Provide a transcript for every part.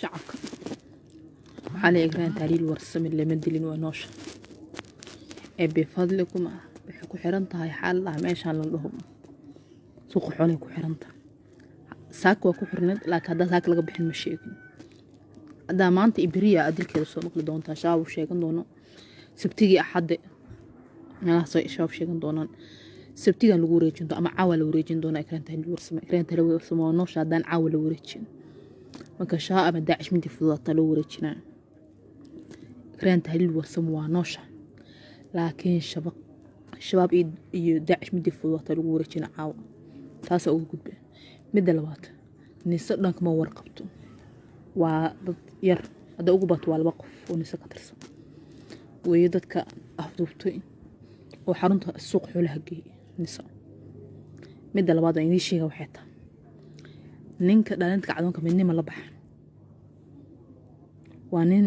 شعبك على إجران تعليل ورسم اللي مدلين ونوش بفضلكم بحكو حرنتها هاي حال الله ماشان لهم سوق حولي كو حرنتها ساك وكو حرنت لكن هذا ساك لقى بحن مشيكن هذا ما أنت إبرية أدل كده سوق لدونتها شاب وشيكن دونه سبتيجي أحد أنا صي شاب شيكن دونان سبتيجي لو وريجين دو أما عاول وريجين دونا إجران تعليل ورسم إجران تعليل ورسم ونوش هذا عاول وريجين marka shaa ama daacish mid fududata loo wareejinaa Grant Halil warsamo waa noosha laakiin shabaab iyo daacish mid fududata lagu wareejinaa caawa taas oo gudbe midda labaad nisa dhanka ma warqabto waa dad yar hada ugu bato waa laba qof oo nisa ka tirsan way dadka afduubtay oo xarunta suuq xoolaha geeyay nisa midda labaad ay idin sheega waxay tahay ninka dhalinta cadonka midnimo la baxay waa nin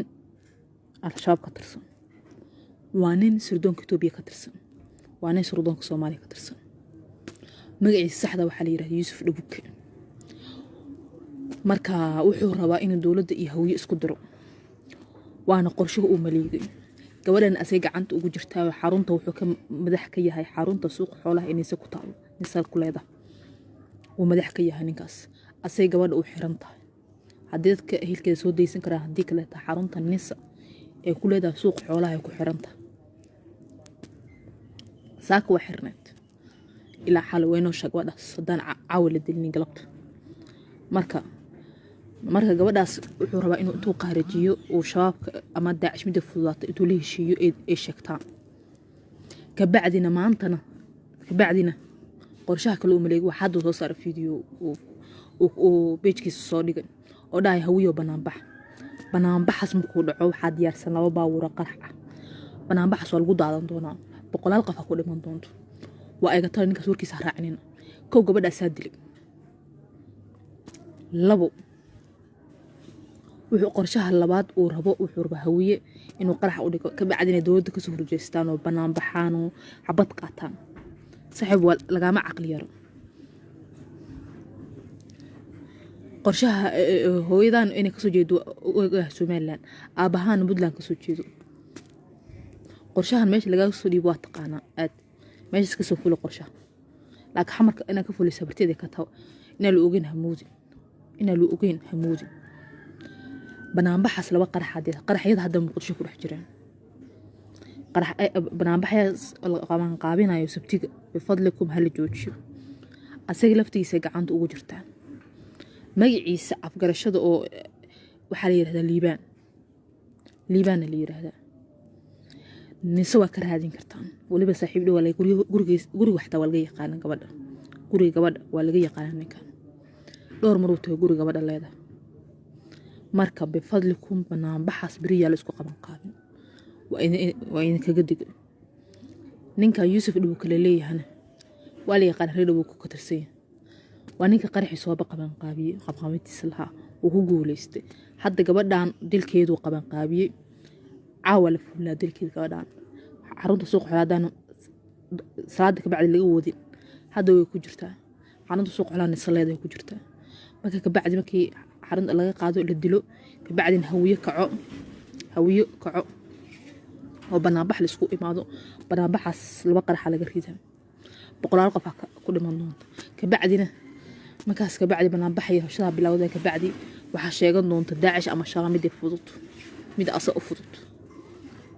al-shabaab ka tirsan waa nin sirdoonka Itoobiya ka tirsan waa nin sirdoonka Soomaaliya ka tirsan magaciisa saxda waxa la yiraahdaa Yuusuf Dhabuke marka wuxuu rabaa in dawladda iyo hawiye isku diro waana qorshaha uu maleegay gabadhan asay gacanta ugu jirtaa xarunta wuxuu ka madax ka yahay xarunta suuq xoolaha inaysa ku taalo nisal ku leedahay uu madax ka yahay ninkaas asay gabadha u xiran tahay haddii dadka ehelkeeda soo deysan karaa haddii kale ta xarunta nisa ee ku leedahay suuq xoolaha ay ku xiran tahay saaka waa xirneed ilaa xal weyno shaqadaas haddaan caawil dilni galabta marka gabadhaas wuxuu rabaa inuu intuu qaarijiyo uu shabaabka ama daacish mid fududaata intuu la heshiiyo ee sheegtaan kabacdina qorshaha kale uu maleego waxa hadda soo saaray video oo page-kiisa soo dhigay oo dhahay hawiyo banaanbaxas markuu dhaco waxa diyaarsan laba baawur qarax ah banaanbaxas waa lagu daadan doonaa boqolaal qof ku dhiman doonto waa ay gataan ninka suurkiisa raacinina kow gabadhaas dilay labo wuxuu qorshaha labaad uu rabo wuxuu rabaa hawiye inuu qarax u dhigo kabacdina dawladda ka soo horjeestaan oo banaanbaxaan oo xabad qaataan صاحب لقامة عقلية قرشها هو إذا إني كسو جيدو سومالان أبهان بدلان كسو جيدو قرشها ماشي لقا كسو ديبوات تقانا ماشي كسو فولو قرشها لك حمر أنا كفولي سبرتي دي كتاو إنا لوقين هموزي بنام بحث لو قرح حديث قرح يد هذا مقدشو كل حجرين قرح بنامبحياس qaban qaabinayo sabtiga bifadlikum hal joojiyo asaga laftiisa gacanta ugu jirtaan magaciisa afgarashada oo waxa la yiraahdaa liibaan la yiraahdaa nisa waa ka raadin kartaan waliba saaxiib dhow walay guriga waxta waa laga yaqaan gabadha waa laga yaqaan ninkan dhowr mar uu tahay guriga gabadha leedahay marka bifadlikum banaanbaxaas biriya la isku qaban qaabin وإن كجدك نينكا يوسف Dhabuke ليهنا والي قال Dhabuke كترسيه ونينكا قرح سوابق قبان قابية سلها وهو جوليست حتى قبضان ديل كيدو قبان قابية عاول فلا ديل كيد قبضان حرنت سوق حلادان صادق بعد اللي جودي هذا يكون جرتا حرنت سوق حلان الصلاة يكون جرتا ما كبعد ما كي حرنت الله قادو للدلو كبعدين هوية كعو وبنابح لسقو إمادو بنابحس البقرة حلقة ريدها بقرار قفا كل من دون كبعدنا مكاس كبعدي بنابحي وشراب بلاوده كبعدي وحشيغان دون تداعش أما شغا ميدي فضوط ميدي أصا أفضوط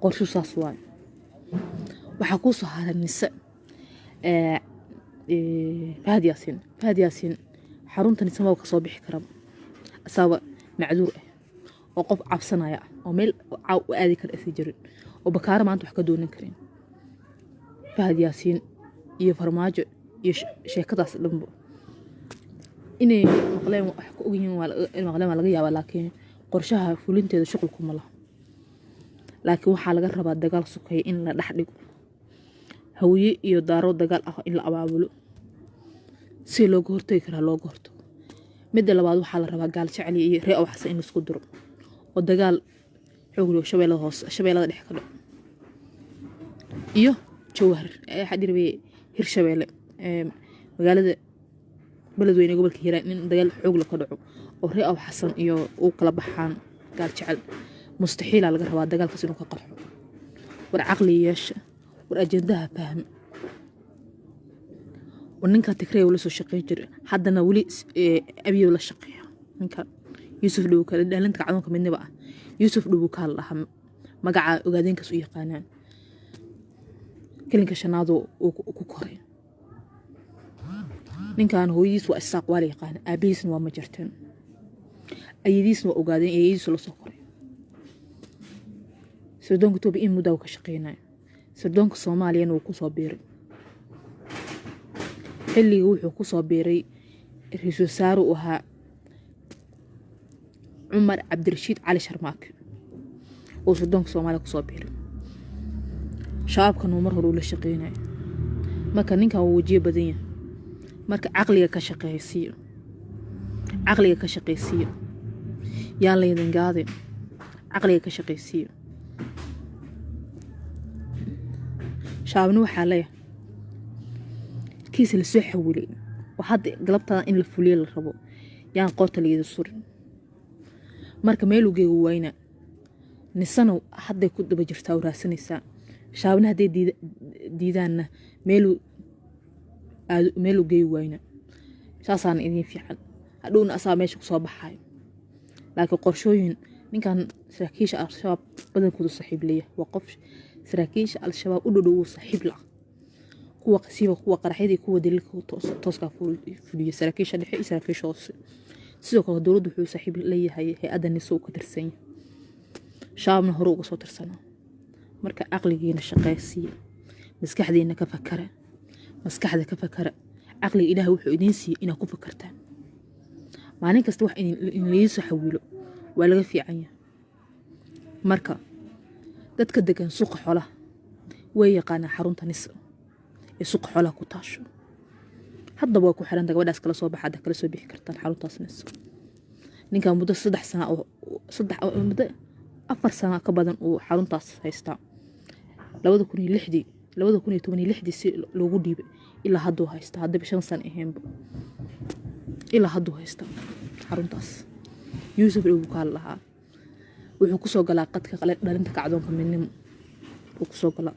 قرشو ساسواي وحكوصو هذا النساء فهد ياسين حرونتا نسماو كصوبيح كرام أساوى معذور وقف عبسنايا وميل وآذي كالأثي جرين وبكار ما أنتو حكدونين كرين فهد ياسين يفرماجو شيكتاس لنبو إني مقلين حكوين المقلين والغيا ولكن قرشها فولنتي دو شغلكم الله لكن waxaa laga rabaa dagaal sukay in la dhax dhigo hawiye iyo daaro dagaal ah in la abaabulo si looga hortagi karo looga hortago mid labaad waxaa la rabaa gaal jacayl iyo ree oo xasan in isku diro oo dagaal xooglo shabeelada hoos shabeelada dhex ka dhaco iyo jawhar xadirbe hir shabeele magaalada beledweyne gobolka hiiraan in dagaal xoog la ka dhaco oo ree aw xasan iyo uu kala baxaan gaal jecel mustaxiila laga rabaa dagaalkaas inuu ka qarxo war caqli yeesha war ajendaha fahma وننكا تكري ولا سو شقي جري حدنا ولي أبي ولا شقي ننكا يوسف دوكا لأن أنت قاعدونك مني بقى يوسف دوكا الله مقع وقاعدين كسو يقانان كلنك شنادو وكوكوري ننكا هو يسوى الساق والي يقان أبيس وما جرتين أيديس وقاعدين أيديس ولا سوكوري سردونك توبي إن مداوك شقينا سردونك صوماليا وكو صابيري xilligii wuxuu ku soo biiray ra'iisul wasaare u ahaa Umar Cabdirashiid Cali Sharmaake oo Suudaanka Soomaaliya ku soo biiray shacabkan uu mar hore ula shaqeynay marka ninka uu wajiye badan yahay marka aqliga ka shaqeysiyo yaa la idin gaadin aqliga ka shaqeysiyo shacabna waxaa leeyahay كيس اللي سوح ولي وحد قلبتها إن الفولية الربو يعني قوت اللي يدسور مركا ميلو جي وينا نسانو حد يكون بجرتا وراسن نسان شاونا هدي ديدان ميلو جي وينا شاسان إذن في حال هدون أساميش صباح هاي لكن قرشوين من كان سراكيش على الشباب بدل كودو صحيب ليه وقفش سراكيش على الشباب قدو صحيب له kuwa qasiiba kuwa qaraxyada kuwa dilka tooska fuliyo saraakiisha dhexe saraakiisha hoose sidoo kale dawladdu wuxuu saaxiib leeyahay hay'adda nisoo ka tirsan shaabna hore uga soo tirsanaa marka aqligiina shaqaysiyo maskaxdiina ka fakara aqliga ilaahay wuxuu idin siiyay inaad ku fakartaan maalin kasta wax in leeso xawilo waa laga fiican yahay marka dadka degan suuqa xoolaha way yaqaana xarunta nisa suuq xoolaha ku taasho haddaba waa ku xiran gabadhaas kala soo baxada kala soo bixi kartaan xaruntaas nisa ninka muddo 3 sano oo 4 sano ka badan uu xaruntaas haystaa 2016 si loogu dhiibay ilaa hadduu haystaa hadda 5 sano ahaynba ilaa hadduu haystaa xaruntaas Yusuf uu ka lahaa wuxuu ku soo galaa qadka dhalinta kacdoonka midnimo uu ku soo galaa